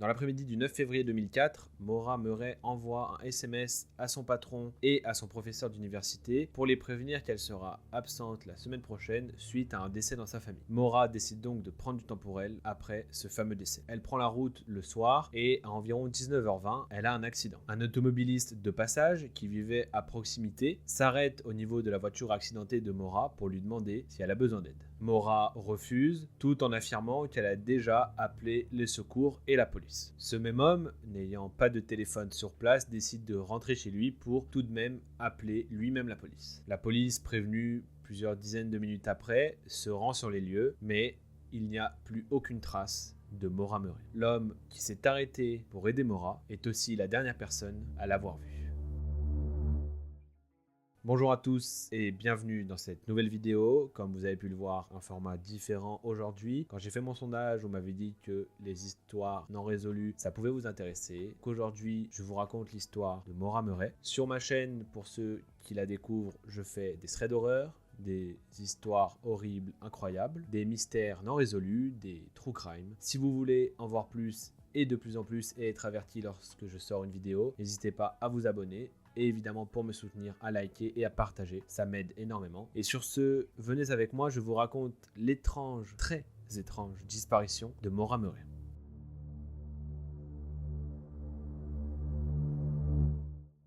Dans l'après-midi du 9 février 2004, Maura Murray envoie un SMS à son patron et à son professeur d'université pour les prévenir qu'elle sera absente la semaine prochaine suite à un décès dans sa famille. Maura décide donc de prendre du temps pour elle après ce fameux décès. Elle prend la route le soir et à environ 19h20, elle a un accident. Un automobiliste de passage qui vivait à proximité s'arrête au niveau de la voiture accidentée de Maura pour lui demander si elle a besoin d'aide. Maura refuse, tout en affirmant qu'elle a déjà appelé les secours et la police. Ce même homme, n'ayant pas de téléphone sur place, décide de rentrer chez lui pour tout de même appeler lui-même la police. La police, prévenue plusieurs dizaines de minutes après, se rend sur les lieux, mais il n'y a plus aucune trace de Maura Murray. L'homme qui s'est arrêté pour aider Maura est aussi la dernière personne à l'avoir vue. Bonjour à tous et bienvenue dans cette nouvelle vidéo. Comme vous avez pu le voir, un format différent aujourd'hui. Quand j'ai fait mon sondage, on m'avait dit que les histoires non résolues, ça pouvait vous intéresser. Qu'aujourd'hui, je vous raconte l'histoire de Maura Murray. Sur ma chaîne, pour ceux qui la découvrent, je fais des threads d'horreur, des histoires horribles, incroyables, des mystères non résolus, des true crime. Si vous voulez en voir plus et de plus en plus et être averti lorsque je sors une vidéo, n'hésitez pas à vous abonner. Et évidemment, pour me soutenir, à liker et à partager, ça m'aide énormément. Et sur ce, venez avec moi, je vous raconte l'étrange, très étrange disparition de Maura Murray.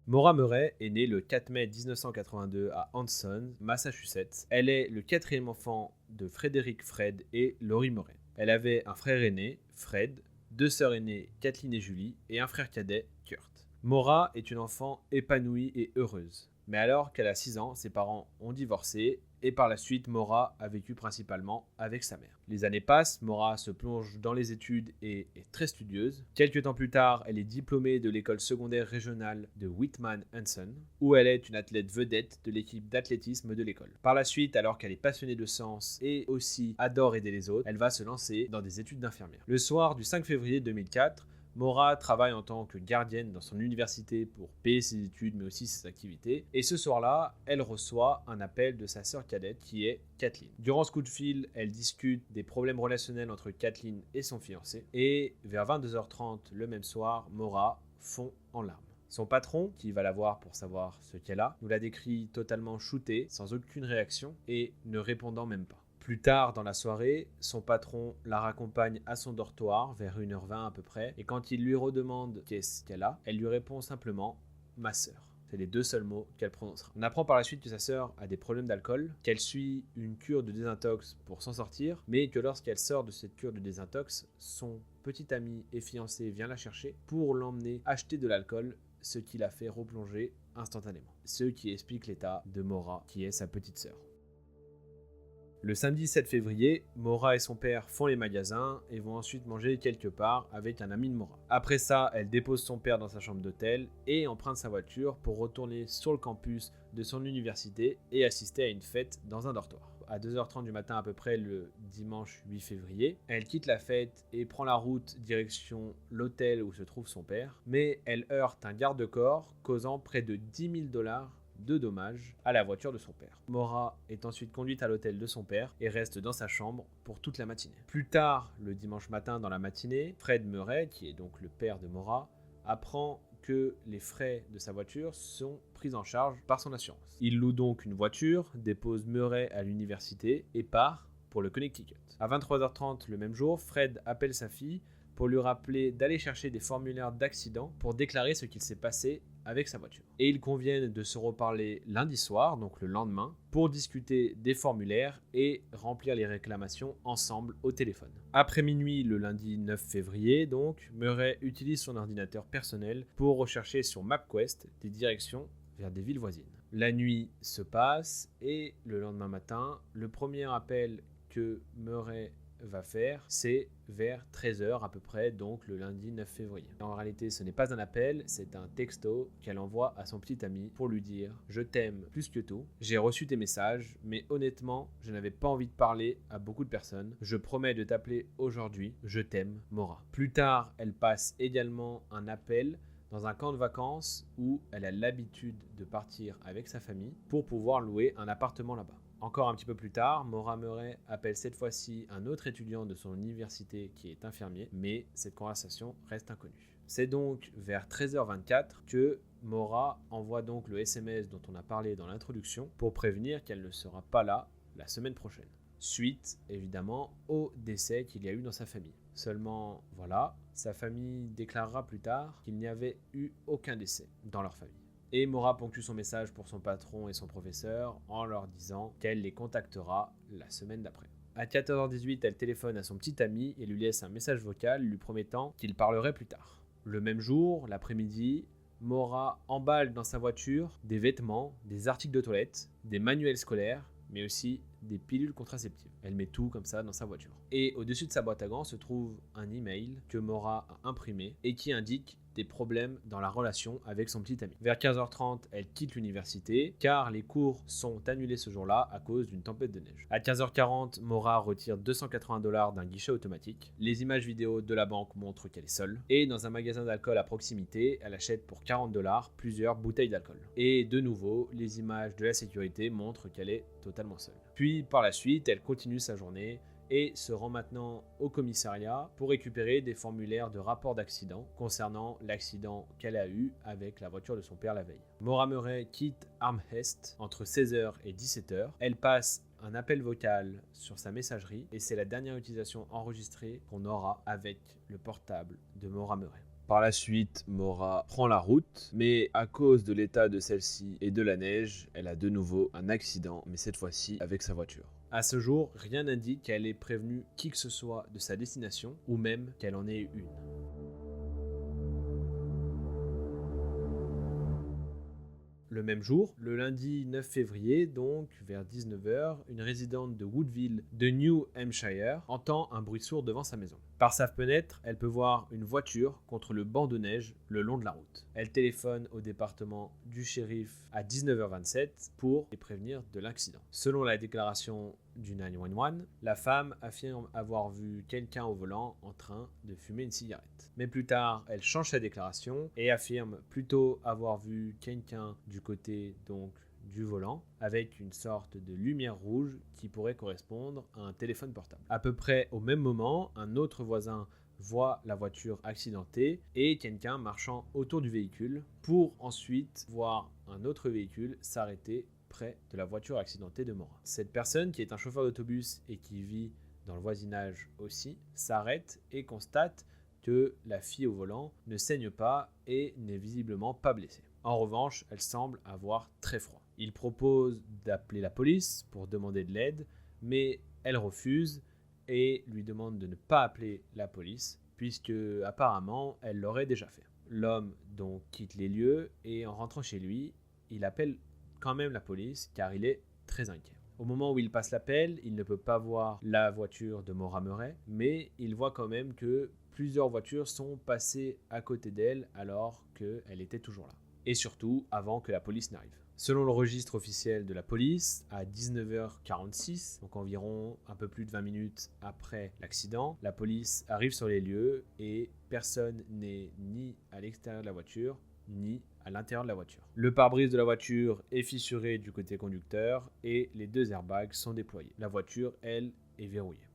Maura Murray est née le 4 mai 1982 à Hanson, Massachusetts. Elle est le quatrième enfant de Frederick Fred et Laurie Murray. Elle avait un frère aîné, Fred, deux sœurs aînées, Kathleen et Julie, et un frère cadet, Kurt. Maura est une enfant épanouie et heureuse. Mais alors qu'elle a 6 ans, ses parents ont divorcé et par la suite, Maura a vécu principalement avec sa mère. Les années passent, Maura se plonge dans les études et est très studieuse. Quelques temps plus tard, elle est diplômée de l'école secondaire régionale de Whitman-Hanson, où elle est une athlète vedette de l'équipe d'athlétisme de l'école. Par la suite, alors qu'elle est passionnée de sciences et aussi adore aider les autres, elle va se lancer dans des études d'infirmière. Le soir du 5 février 2004, Maura travaille en tant que gardienne dans son université pour payer ses études mais aussi ses activités. Et ce soir-là, elle reçoit un appel de sa sœur cadette qui est Kathleen. Durant ce coup de fil, elle discute des problèmes relationnels entre Kathleen et son fiancé. Et vers 22h30 le même soir, Maura fond en larmes. Son patron, qui va la voir pour savoir ce qu'elle a, nous la décrit totalement shootée, sans aucune réaction et ne répondant même pas. Plus tard dans la soirée, son patron la raccompagne à son dortoir vers 1h20 à peu près, et quand il lui redemande qu'est-ce qu'elle a, elle lui répond simplement « ma sœur ». C'est les deux seuls mots qu'elle prononcera. On apprend par la suite que sa sœur a des problèmes d'alcool, qu'elle suit une cure de désintox pour s'en sortir, mais que lorsqu'elle sort de cette cure de désintox, son petit ami et fiancé vient la chercher pour l'emmener acheter de l'alcool, ce qui la fait replonger instantanément. Ce qui explique l'état de Maura, qui est sa petite sœur. Le samedi 7 février, Maura et son père font les magasins et vont ensuite manger quelque part avec un ami de Maura. Après ça, elle dépose son père dans sa chambre d'hôtel et emprunte sa voiture pour retourner sur le campus de son université et assister à une fête dans un dortoir. À 2h30 du matin à peu près le dimanche 8 février, elle quitte la fête et prend la route direction l'hôtel où se trouve son père, mais elle heurte un garde-corps causant près de $10 000 de dommages à la voiture de son père. Maura est ensuite conduite à l'hôtel de son père et reste dans sa chambre pour toute la matinée. Plus tard, le dimanche matin dans la matinée, Fred Murray, qui est donc le père de Maura, apprend que les frais de sa voiture sont pris en charge par son assurance. Il loue donc une voiture, dépose Murray à l'université et part pour le Connecticut. À 23h30 le même jour, Fred appelle sa fille pour lui rappeler d'aller chercher des formulaires d'accident pour déclarer ce qu'il s'est passé avec sa voiture. Et ils conviennent de se reparler lundi soir, donc le lendemain, pour discuter des formulaires et remplir les réclamations ensemble au téléphone. Après minuit, le lundi 9 février, donc, Murray utilise son ordinateur personnel pour rechercher sur MapQuest des directions vers des villes voisines. La nuit se passe et le lendemain matin, le premier appel que Murray va faire, c'est vers 13h à peu près, donc le lundi 9 février. En réalité, ce n'est pas un appel, c'est un texto qu'elle envoie à son petit ami pour lui dire « Je t'aime plus que tout, j'ai reçu tes messages, mais honnêtement, je n'avais pas envie de parler à beaucoup de personnes. Je promets de t'appeler aujourd'hui, je t'aime, Maura ». Plus tard, elle passe également un appel dans un camp de vacances où elle a l'habitude de partir avec sa famille pour pouvoir louer un appartement là-bas. Encore un petit peu plus tard, Maura Murray appelle cette fois-ci un autre étudiant de son université qui est infirmier, mais cette conversation reste inconnue. C'est donc vers 13h24 que Maura envoie donc le SMS dont on a parlé dans l'introduction pour prévenir qu'elle ne sera pas là la semaine prochaine. Suite, évidemment, au décès qu'il y a eu dans sa famille. Seulement, voilà, sa famille déclarera plus tard qu'il n'y avait eu aucun décès dans leur famille. Et Maura ponctue son message pour son patron et son professeur en leur disant qu'elle les contactera la semaine d'après. À 14h18, elle téléphone à son petit ami et lui laisse un message vocal lui promettant qu'il parlerait plus tard. Le même jour, l'après-midi, Maura emballe dans sa voiture des vêtements, des articles de toilette, des manuels scolaires, mais aussi des pilules contraceptives. Elle met tout comme ça dans sa voiture. Et au-dessus de sa boîte à gants se trouve un email que Maura a imprimé et qui indique des problèmes dans la relation avec son petit ami. Vers 15h30, elle quitte l'université car les cours sont annulés ce jour-là à cause d'une tempête de neige. À 15h40, Maura retire $280 d'un guichet automatique. Les images vidéo de la banque montrent qu'elle est seule. Et dans un magasin d'alcool à proximité, elle achète pour $40 plusieurs bouteilles d'alcool. Et de nouveau, les images de la sécurité montrent qu'elle est totalement seule. Puis par la suite, elle continue sa journée et se rend maintenant au commissariat pour récupérer des formulaires de rapport d'accident concernant l'accident qu'elle a eu avec la voiture de son père la veille. Maura Murray quitte Amherst entre 16h et 17h. Elle passe un appel vocal sur sa messagerie et c'est la dernière utilisation enregistrée qu'on aura avec le portable de Maura Murray. Par la suite, Maura prend la route, mais à cause de l'état de celle-ci et de la neige, elle a de nouveau un accident, mais cette fois-ci avec sa voiture. À ce jour, rien n'indique qu'elle ait prévenu qui que ce soit de sa destination, ou même qu'elle en ait eu une. Le même jour, le lundi 9 février, donc vers 19h, une résidente de Woodville, de New Hampshire, entend un bruit sourd devant sa maison. Par sa fenêtre, elle peut voir une voiture contre le banc de neige le long de la route. Elle téléphone au département du shérif à 19h27 pour les prévenir de l'accident. Selon la déclaration du 911, la femme affirme avoir vu quelqu'un au volant en train de fumer une cigarette. Mais plus tard, elle change sa déclaration et affirme plutôt avoir vu quelqu'un du côté donc du volant avec une sorte de lumière rouge qui pourrait correspondre à un téléphone portable. À peu près au même moment, un autre voisin voit la voiture accidentée et quelqu'un marchant autour du véhicule pour ensuite voir un autre véhicule s'arrêter près de la voiture accidentée de Maura. Cette personne, qui est un chauffeur d'autobus et qui vit dans le voisinage aussi, s'arrête et constate que la fille au volant ne saigne pas et n'est visiblement pas blessée. En revanche, elle semble avoir très froid. Il propose d'appeler la police pour demander de l'aide, mais elle refuse et lui demande de ne pas appeler la police, puisque apparemment elle l'aurait déjà fait. L'homme donc quitte les lieux et en rentrant chez lui, il appelle quand même la police car il est très inquiet. Au moment où il passe l'appel, il ne peut pas voir la voiture de Maura Murray, mais il voit quand même que plusieurs voitures sont passées à côté d'elle alors qu'elle était toujours là. Et surtout avant que la police n'arrive. Selon le registre officiel de la police, à 19h46, donc environ un peu plus de 20 minutes après l'accident, la police arrive sur les lieux et personne n'est ni à l'extérieur de la voiture, ni à l'intérieur de la voiture. Le pare-brise de la voiture est fissuré du côté conducteur et les deux airbags sont déployés. La voiture, elle, est verrouillée.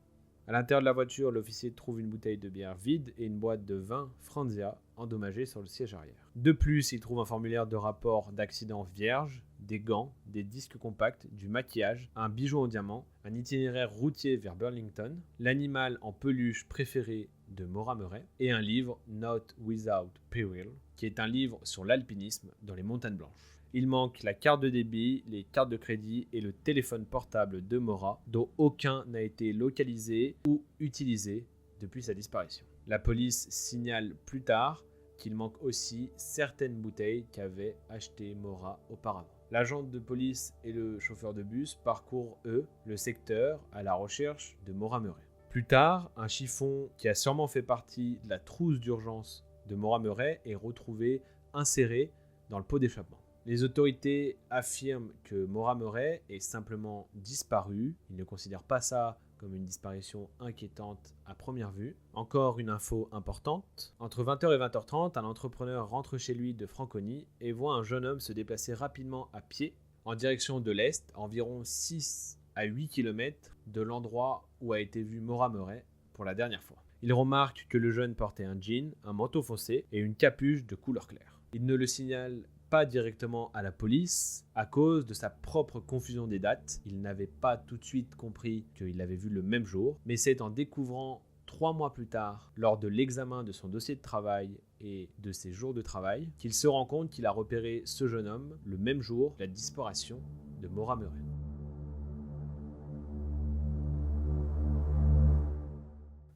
À l'intérieur de la voiture, l'officier trouve une bouteille de bière vide et une boîte de vin Franzia endommagée sur le siège arrière. De plus, il trouve un formulaire de rapport d'accident vierge, des gants, des disques compacts, du maquillage, un bijou en diamant, un itinéraire routier vers Burlington, l'animal en peluche préféré de Maura Murray et un livre Not Without Peril, qui est un livre sur l'alpinisme dans les montagnes blanches. Il manque la carte de débit, les cartes de crédit et le téléphone portable de Maura, dont aucun n'a été localisé ou utilisé depuis sa disparition. La police signale plus tard qu'il manque aussi certaines bouteilles qu'avait achetées Maura auparavant. L'agent de police et le chauffeur de bus parcourent, eux, le secteur à la recherche de Maura Murray. Plus tard, un chiffon qui a sûrement fait partie de la trousse d'urgence de Maura Murray est retrouvé inséré dans le pot d'échappement. Les autorités affirment que Maura Murray est simplement disparue. Ils ne considèrent pas ça comme une disparition inquiétante à première vue. Encore une info importante. Entre 20h et 20h30, un entrepreneur rentre chez lui de Franconie et voit un jeune homme se déplacer rapidement à pied en direction de l'est, à environ 6 à 8 km de l'endroit où a été vu Maura Murray pour la dernière fois. Il remarque que le jeune portait un jean, un manteau foncé et une capuche de couleur claire. Il ne le signale pas directement à la police à cause de sa propre confusion des dates. Il n'avait pas tout de suite compris qu'il l'avait vu le même jour, mais c'est en découvrant 3 mois plus tard, lors de l'examen de son dossier de travail et de ses jours de travail, qu'il se rend compte qu'il a repéré ce jeune homme le même jour de la disparition de Maura Murray.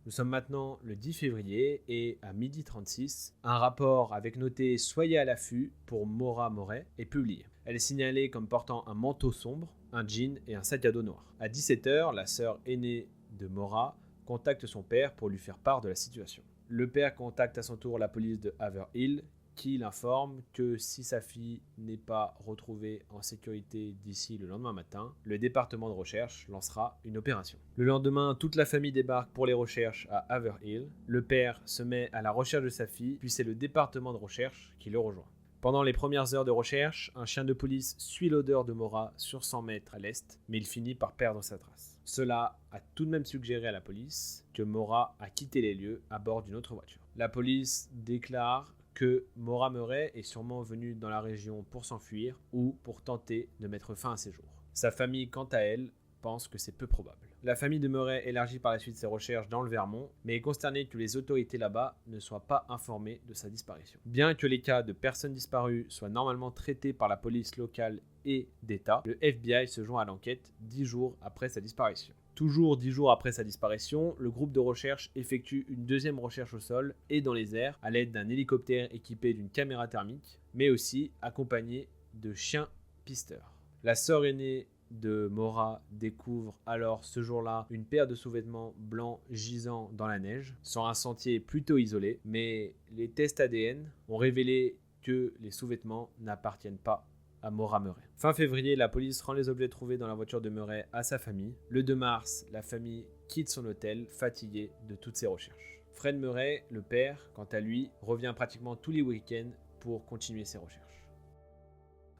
Nous sommes maintenant le 10 février et à 12h36, un rapport avec noté « Soyez à l'affût » pour Maura Murray est publié. Elle est signalée comme portant un manteau sombre, un jean et un sac à dos noir. À 17h, la sœur aînée de Maura contacte son père pour lui faire part de la situation. Le père contacte à son tour la police de Haverhill qui l'informe que si sa fille n'est pas retrouvée en sécurité d'ici le lendemain matin, le département de recherche lancera une opération. Le lendemain, toute la famille débarque pour les recherches à Haverhill. Le père se met à la recherche de sa fille, puis c'est le département de recherche qui le rejoint. Pendant les premières heures de recherche, un chien de police suit l'odeur de Maura sur 100 mètres à l'est, mais il finit par perdre sa trace. Cela a tout de même suggéré à la police que Maura a quitté les lieux à bord d'une autre voiture. La police déclare que Maura Murray est sûrement venue dans la région pour s'enfuir ou pour tenter de mettre fin à ses jours. Sa famille, quant à elle, pense que c'est peu probable. La famille de Murray élargit par la suite ses recherches dans le Vermont, mais est consternée que les autorités là-bas ne soient pas informées de sa disparition. Bien que les cas de personnes disparues soient normalement traités par la police locale et d'État, le FBI se joint à l'enquête 10 jours après sa disparition. Toujours 10 jours après sa disparition, le groupe de recherche effectue une deuxième recherche au sol et dans les airs à l'aide d'un hélicoptère équipé d'une caméra thermique, mais aussi accompagné de chiens pisteurs. La sœur aînée de Maura découvre alors ce jour-là une paire de sous-vêtements blancs gisant dans la neige, sur un sentier plutôt isolé, mais les tests ADN ont révélé que les sous-vêtements n'appartiennent pas à Maura Murray. Fin février, la police rend les objets trouvés dans la voiture de Murray à sa famille. Le 2 mars, la famille quitte son hôtel, fatiguée de toutes ces recherches. Fred Murray, le père, quant à lui, revient pratiquement tous les week-ends pour continuer ses recherches.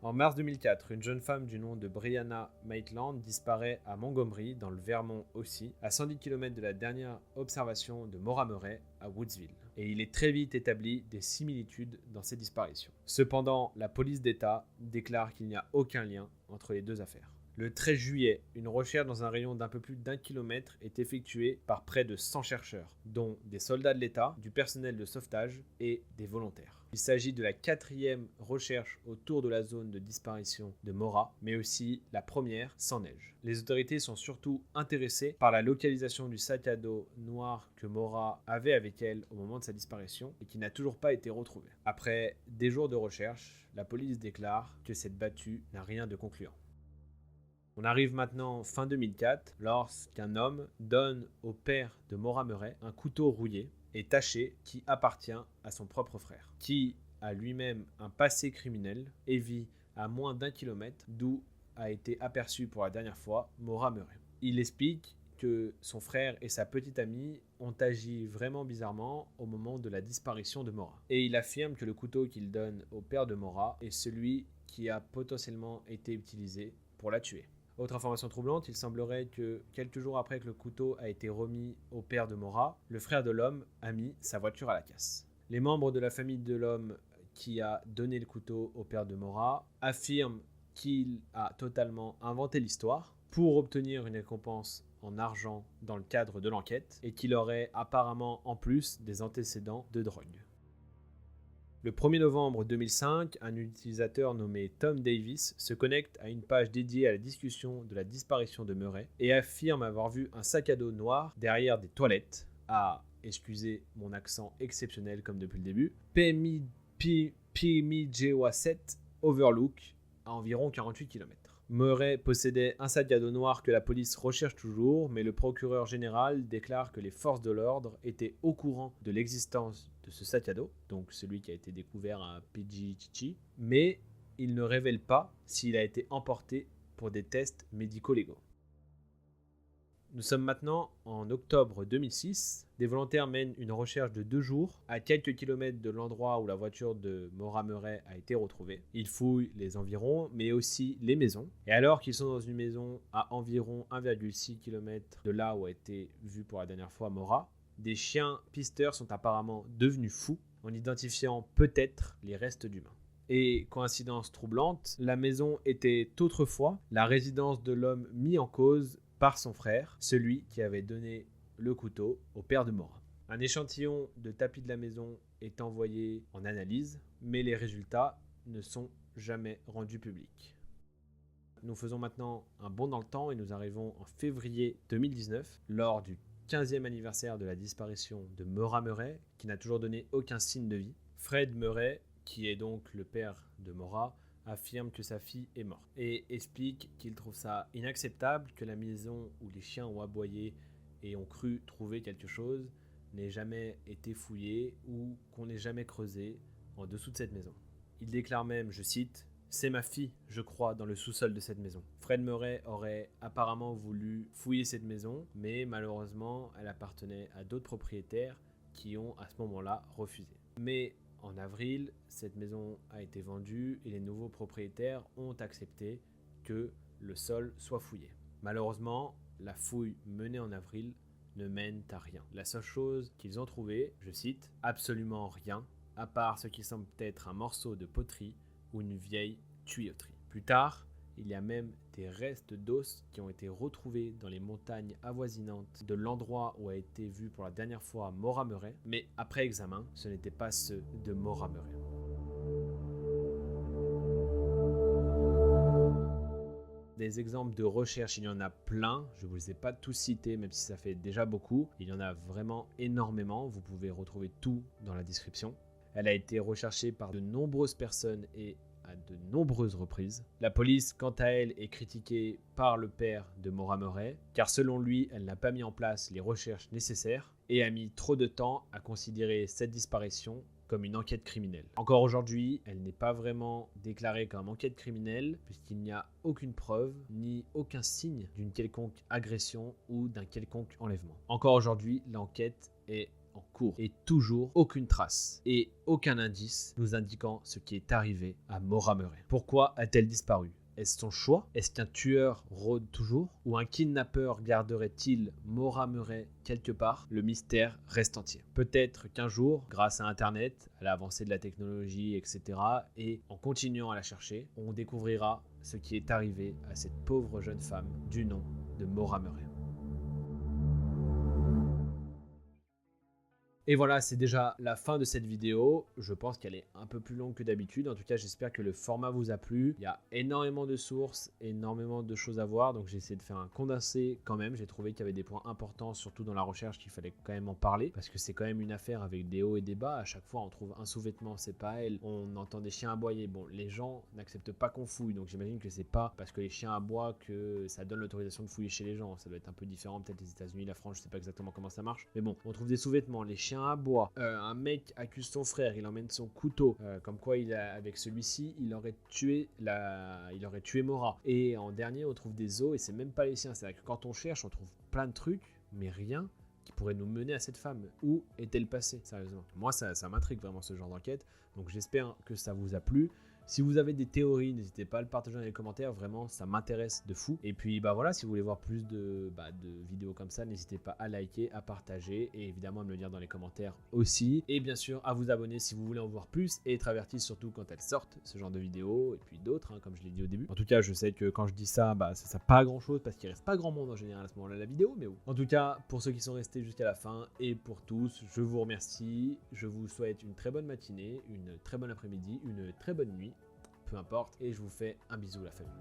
En mars 2004, une jeune femme du nom de Brianna Maitland disparaît à Montgomery, dans le Vermont aussi, à 110 km de la dernière observation de Maura Murray à Woodsville. Et il est très vite établi des similitudes dans ces disparitions. Cependant, la police d'État déclare qu'il n'y a aucun lien entre les deux affaires. Le 13 juillet, une recherche dans un rayon d'un peu plus d'1 kilomètre est effectuée par près de 100 chercheurs, dont des soldats de l'État, du personnel de sauvetage et des volontaires. Il s'agit de la 4e recherche autour de la zone de disparition de Maura, mais aussi la première sans neige. Les autorités sont surtout intéressées par la localisation du sac à dos noir que Maura avait avec elle au moment de sa disparition et qui n'a toujours pas été retrouvé. Après des jours de recherche, la police déclare que cette battue n'a rien de concluant. On arrive maintenant fin 2004 lorsqu'un homme donne au père de Maura Murray un couteau rouillé et taché qui appartient à son propre frère, qui a lui-même un passé criminel et vit à moins d'1 kilomètre d'où a été aperçu pour la dernière fois Maura Murray. Il explique que son frère et sa petite amie ont agi vraiment bizarrement au moment de la disparition de Maura. Et il affirme que le couteau qu'il donne au père de Maura est celui qui a potentiellement été utilisé pour la tuer. Autre information troublante, il semblerait que quelques jours après que le couteau a été remis au père de Maura, le frère de l'homme a mis sa voiture à la casse. Les membres de la famille de l'homme qui a donné le couteau au père de Maura affirment qu'il a totalement inventé l'histoire pour obtenir une récompense en argent dans le cadre de l'enquête et qu'il aurait apparemment en plus des antécédents de drogue. Le 1er novembre 2005, un utilisateur nommé Tom Davis se connecte à une page dédiée à la discussion de la disparition de Murray et affirme avoir vu un sac à dos noir derrière des toilettes à, excusez mon accent exceptionnel comme depuis le début, Pemigewasset Overlook à environ 48 km. Murray possédait un sac à dos noir que la police recherche toujours, mais le procureur général déclare que les forces de l'ordre étaient au courant de l'existence de ce sac à dos, donc celui qui a été découvert à Pidgeotto, mais il ne révèle pas s'il a été emporté pour des tests médico-légaux. Nous sommes maintenant en octobre 2006. Des volontaires mènent une recherche de 2 jours à quelques kilomètres de l'endroit où la voiture de Maura Murray a été retrouvée. Ils fouillent les environs, mais aussi les maisons. Et alors qu'ils sont dans une maison à environ 1,6 km de là où a été vue pour la dernière fois Maura, des chiens pisteurs sont apparemment devenus fous en identifiant peut-être les restes d'humains. Et coïncidence troublante, la maison était autrefois la résidence de l'homme mis en cause par son frère, celui qui avait donné le couteau au père de Maura. Un échantillon de tapis de la maison est envoyé en analyse, mais les résultats ne sont jamais rendus publics. Nous faisons maintenant un bond dans le temps et nous arrivons en février 2019, lors du 15e anniversaire de la disparition de Maura Murray, qui n'a toujours donné aucun signe de vie. Fred Murray, qui est donc le père de Maura, affirme que sa fille est morte et explique qu'il trouve ça inacceptable que la maison où les chiens ont aboyé et ont cru trouver quelque chose n'ait jamais été fouillée ou qu'on n'ait jamais creusé en dessous de cette maison. Il déclare même, je cite, « C'est ma fille, je crois, dans le sous-sol de cette maison ». Fred Murray aurait apparemment voulu fouiller cette maison, mais malheureusement, elle appartenait à d'autres propriétaires qui ont à ce moment-là refusé. Mais en avril, cette maison a été vendue et les nouveaux propriétaires ont accepté que le sol soit fouillé. Malheureusement, la fouille menée en avril ne mène à rien. La seule chose qu'ils ont trouvé, je cite, « absolument rien, à part ce qui semble être un morceau de poterie ou une vieille tuyauterie ». Plus tard, il y a même des restes d'os qui ont été retrouvés dans les montagnes avoisinantes de l'endroit où a été vue pour la dernière fois Maura Murray, mais après examen, ce n'étaient pas ceux de Maura Murray. Des exemples de recherche, il y en a plein, je ne vous les ai pas tous cités, même si ça fait déjà beaucoup. Il y en a vraiment énormément, vous pouvez retrouver tout dans la description. Elle a été recherchée par de nombreuses personnes et à de nombreuses reprises. La police, quant à elle, est critiquée par le père de Maura Murray, car selon lui, elle n'a pas mis en place les recherches nécessaires et a mis trop de temps à considérer cette disparition comme une enquête criminelle. Encore aujourd'hui, elle n'est pas vraiment déclarée comme enquête criminelle, puisqu'il n'y a aucune preuve, ni aucun signe d'une quelconque agression ou d'un quelconque enlèvement. Encore aujourd'hui, l'enquête est en cours et toujours aucune trace et aucun indice nous indiquant ce qui est arrivé à Maura Murray. Pourquoi a-t-elle disparu ? Est-ce son choix ? Est-ce qu'un tueur rôde toujours ? Ou un kidnappeur garderait-il Maura Murray quelque part ? Le mystère reste entier. Peut-être qu'un jour, grâce à Internet, à l'avancée de la technologie, etc., et en continuant à la chercher, on découvrira ce qui est arrivé à cette pauvre jeune femme du nom de Maura Murray. Et voilà, c'est déjà la fin de cette vidéo. Je pense qu'elle est un peu plus longue que d'habitude. En tout cas, j'espère que le format vous a plu. Il y a énormément de sources, énormément de choses à voir. Donc j'ai essayé de faire un condensé quand même. J'ai trouvé qu'il y avait des points importants, surtout dans la recherche, qu'il fallait quand même en parler. Parce que c'est quand même une affaire avec des hauts et des bas. À chaque fois, on trouve un sous-vêtement, c'est pas elle. On entend des chiens aboyer. Bon, les gens n'acceptent pas qu'on fouille. Donc j'imagine que c'est pas parce que les chiens aboient que ça donne l'autorisation de fouiller chez les gens. Ça doit être un peu différent. Peut-être les États-Unis, la France, je sais pas exactement comment ça marche. Mais bon, on trouve des sous-vêtements. Les chiens aboient. Un mec accuse son frère, il emmène son couteau, comme quoi avec celui-ci, il aurait tué Maura. Et en dernier, on trouve des os et c'est même pas les siens. C'est-à-dire que quand on cherche, on trouve plein de trucs, mais rien qui pourrait nous mener à cette femme. Où est-elle passée, sérieusement ? Moi, ça m'intrigue vraiment ce genre d'enquête. Donc j'espère que ça vous a plu. Si vous avez des théories, n'hésitez pas à le partager dans les commentaires, vraiment ça m'intéresse de fou. Et puis bah voilà, si vous voulez voir plus de vidéos comme ça, n'hésitez pas à liker, à partager et évidemment à me le dire dans les commentaires aussi. Et bien sûr à vous abonner si vous voulez en voir plus et être averti surtout quand elles sortent, ce genre de vidéos et puis d'autres, comme je l'ai dit au début. En tout cas, je sais que quand je dis ça, ça sert pas à grand chose parce qu'il reste pas grand monde en général à ce moment-là de la vidéo, mais bon. En tout cas, pour ceux qui sont restés jusqu'à la fin et pour tous, je vous remercie. Je vous souhaite une très bonne matinée, une très bonne après-midi, une très bonne nuit. Peu importe, et je vous fais un bisou la famille.